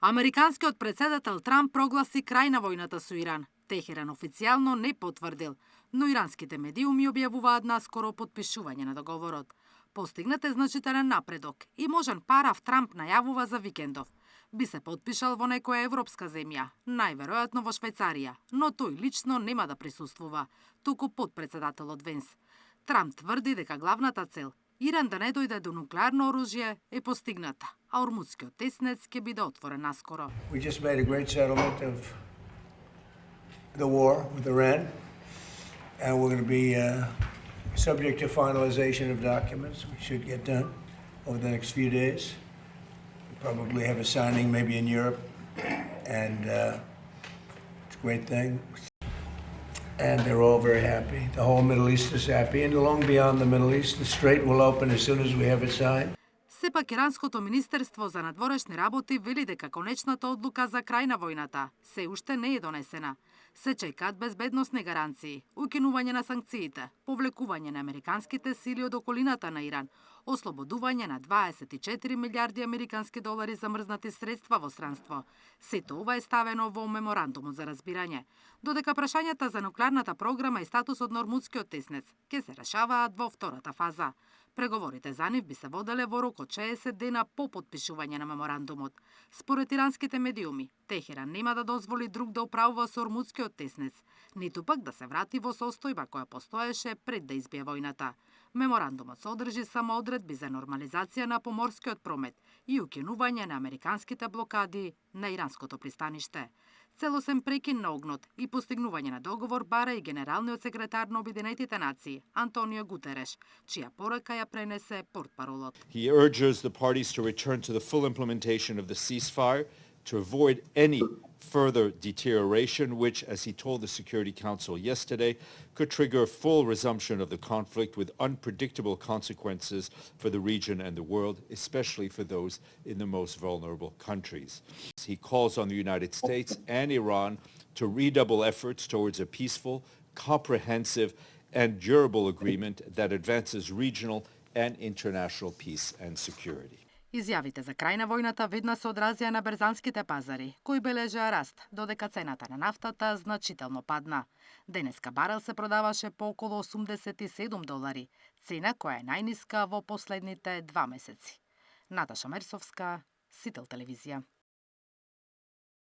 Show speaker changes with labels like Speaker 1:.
Speaker 1: Американскиот председател Трамп прогласи крај на војната со Иран. Техеран официјално не потврдил, но иранските медиуми објавуваат наскоро подпишување на договорот. Постигнат е значителен напредок и можен параф Трамп најавува за викендов. Би се потпишал во некоја европска земја, најверојатно во Швајцарија, но тој лично нема да присуствува, туку подпредседателот Венс. Трамп тврди дека главната цел Иран да не дојде до нуклеарно оружје е постигната, а Ормудскиот теснец ќе биде отворен наскоро.
Speaker 2: We just made a great settlement of the war with Iran, and we're going to be subject to finalization of documents, which should get done over the next few days. We'll probably have a signing maybe in Europe, and it's a great thing. And they're all very happy. The whole Middle East is happy, and along beyond the Middle East, the strait will open as soon as we have it signed.
Speaker 1: Сепак Иранското министерство за надворешни работи вели дека конечната одлука за крај на војната се уште не е донесена. Се чекаат безбедносни гаранции, укинување на санкциите, повлекување на американските сили од околината на Иран, ослободување на 24 милиарди американски долари замрзнати средства во странство. Сето ова е ставено во меморандумот за разбирање, додека прашањата за нуклеарната програма и статусот на Ормудскиот теснец ќе се решаваат во втората фаза. Преговорите за нив би се воделе во рок од 60 дена по подпишување на меморандумот. Според иранските медиуми, Техеран нема да дозволи друг да управува со Ормудскиот теснец, ниту пак да се врати во состојба која постоеше пред да избие војната. Меморандумот содржи само одредби за нормализација на поморскиот промет и укинување на американските блокади на иранското пристаниште. Целосен прекин на огнот и постигнување на договор бара и генералниот секретар на Обединетите нации Антонио Гутереш, чија порака ја пренесе портпаролот.
Speaker 3: He urges the parties to return to the full implementation of the ceasefire to avoid any further deterioration, which, as he told the Security Council yesterday, could trigger a full resumption of the conflict with unpredictable consequences for the region and the world, especially for those in the most vulnerable countries. He calls on the United States and Iran to redouble efforts towards a peaceful, comprehensive, and durable agreement that advances regional and international peace and security.
Speaker 1: Изјавите за крај на војната видно се одразија на берзанските пазари, кои бележеа раст, додека цената на нафтата значително падна. Денеска барел се продаваше по околу $87, цена која е најниска во последните 2 месеци. Наташа Мерсовска, Сител телевизија.